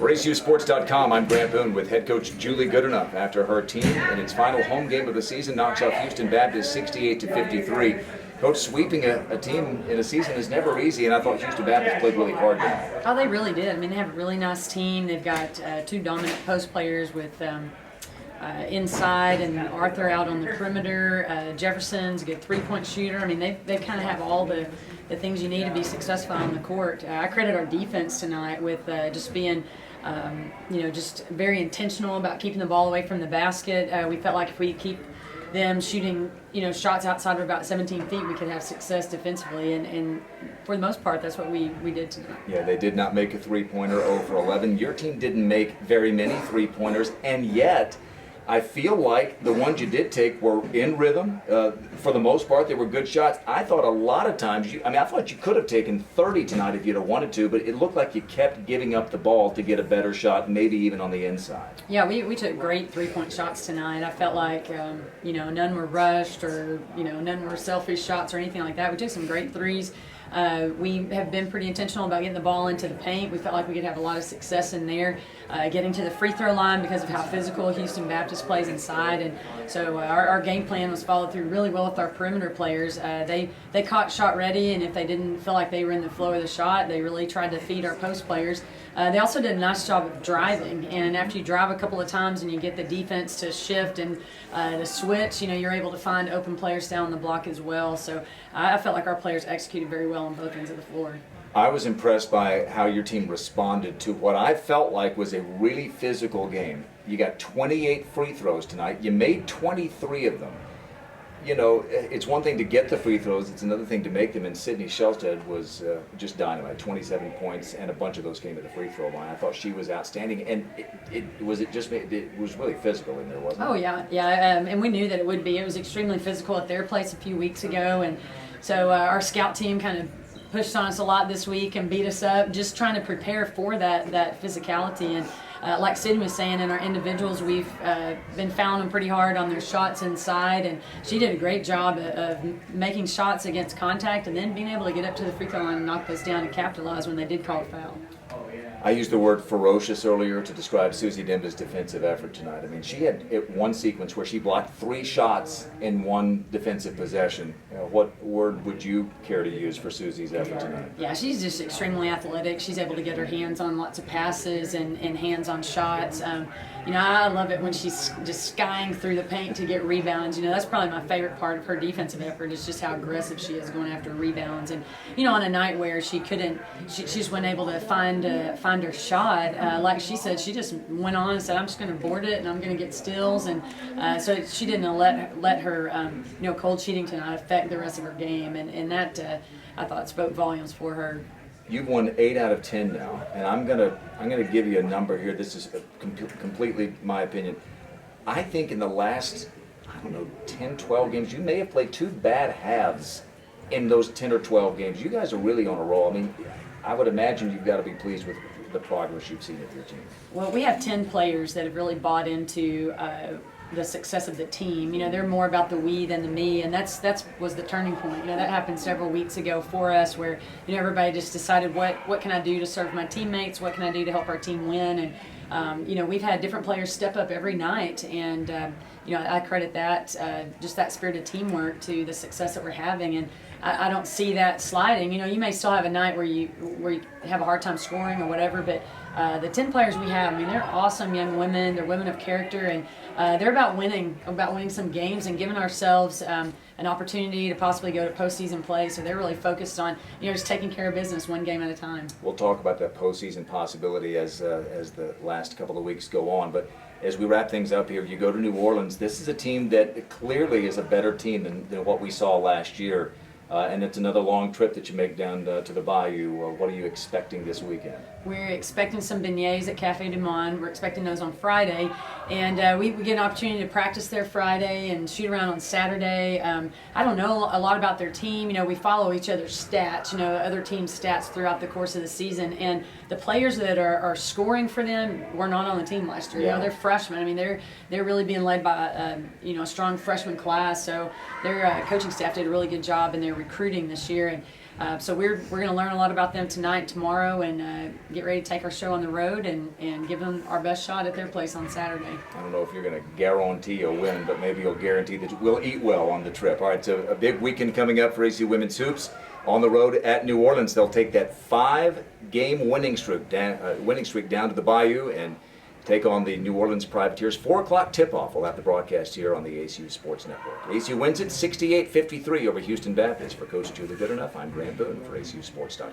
For ACUsports.com, I'm Grant Boone with head coach Julie Goodenough after her team in its final home game of the season knocks off Houston Baptist 68-53. Coach, sweeping a team in a season is never easy, and I thought Houston Baptist played really hard tonight. Oh, they really did. I mean, they have a really nice team. They've got two dominant post players with inside and Arthur out on the perimeter. Jefferson's a good three-point shooter. I mean, they kind of have all the things you need to be successful on the court. I credit our defense tonight with just being, just very intentional about keeping the ball away from the basket. We felt like if we keep them shooting, shots outside of about 17 feet, we could have success defensively, and for the most part, that's what we did tonight. Yeah, they did not make a three-pointer, 0 for 11. Your team didn't make very many three-pointers, and yet I feel like the ones you did take were in rhythm. For the most part, they were good shots. I thought a lot of times, I thought you could have taken 30 tonight if you'd have wanted to, but it looked like you kept giving up the ball to get a better shot, maybe even on the inside. Yeah, we took great three-point shots tonight. I felt like, none were rushed or, none were selfish shots or anything like that. We took some great threes. We have been pretty intentional about getting the ball into the paint. We felt like we could have a lot of success in there, getting to the free throw line because of how physical Houston Baptist plays inside. And so our game plan was followed through really well with our perimeter players. They caught shot ready, and if they didn't feel like they were in the flow of the shot, they really tried to feed our post players. They also did a nice job of driving, and after you drive a couple of times and you get the defense to shift and to switch, you're able to find open players down the block as well. So I felt like our players executed very well on both ends of the floor. I was impressed by how your team responded to what I felt like was a really physical game. You got 28 free throws tonight. You made 23 of them. It's one thing to get the free throws, it's another thing to make them, and Sydney Shelstead was just dynamite, 27 points, and a bunch of those came at the free throw line. I thought she was outstanding, and it was really physical in there, wasn't it? Oh, yeah, and we knew that it would be. It was extremely physical at their place a few weeks ago, and so our scout team kind of pushed on us a lot this week and beat us up, just trying to prepare for that physicality. And like Sid was saying, in our individuals, we've been fouling them pretty hard on their shots inside, and she did a great job of making shots against contact and then being able to get up to the free throw line and knock those down and capitalize when they did call a foul. I used the word ferocious earlier to describe Susie Dimba's defensive effort tonight. I mean, she had one sequence where she blocked 3 shots in one defensive possession. What word would you care to use for Susie's effort tonight? Yeah, she's just extremely athletic. She's able to get her hands on lots of passes and hands on shots. I love it when she's just skying through the paint to get rebounds. That's probably my favorite part of her defensive effort is just how aggressive she is going after rebounds. And, on a night where she just wasn't able to find her shot, like she said, she just went on and said, I'm just going to board it and I'm going to get steals. And so she didn't let her, cold cheating tonight affect the rest of her game. And that, I thought, spoke volumes for her. You've won 8 out of 10 now, and I'm gonna give you a number here. This is completely my opinion. I think in the last, 10, 12 games, you may have played 2 bad halves in those 10 or 12 games. You guys are really on a roll. I mean, I would imagine you've got to be pleased with the progress you've seen with your team. Well, we have 10 players that have really bought into the success of the team. They're more about the we than the me, and that was the turning point. That happened several weeks ago for us, where everybody just decided what can I do to serve my teammates, what can I do to help our team win, and we've had different players step up every night, and I credit that just that spirit of teamwork to the success that we're having, and I don't see that sliding. You may still have a night where you have a hard time scoring or whatever, but the 10 players we have, they're awesome young women. They're women of character, and they're about winning some games and giving ourselves an opportunity to possibly go to postseason play. So they're really focused on just taking care of business one game at a time. We'll talk about that postseason possibility as the last couple of weeks go on, but as we wrap things up here, you go to New Orleans. This is a team that clearly is a better team than what we saw last year. And it's another long trip that you make down to the Bayou. What are you expecting this weekend? We're expecting some beignets at Cafe Du Monde. We're expecting those on Friday. And we get an opportunity to practice there Friday and shoot around on Saturday. I don't know a lot about their team. We follow each other's stats, other teams' stats throughout the course of the season. And the players that are scoring for them were not on the team last year. Yeah. They're freshmen. They're really being led by a strong freshman class. So their coaching staff did a really good job in their recruiting this year. And So we're going to learn a lot about them tonight and tomorrow, and get ready to take our show on the road and give them our best shot at their place on Saturday. I don't know if you're going to guarantee a win, but maybe you'll guarantee that we'll eat well on the trip. All right, so a big weekend coming up for ACU Women's Hoops. On the road at New Orleans, they'll take that 5-game winning streak down to the Bayou and take on the New Orleans Privateers. 4 o'clock tip-off. We'll have the broadcast here on the ACU Sports Network. ACU wins it 68-53 over Houston Baptist. For Coach Julie Goodenough, I'm Grant Boone for ACUSports.com.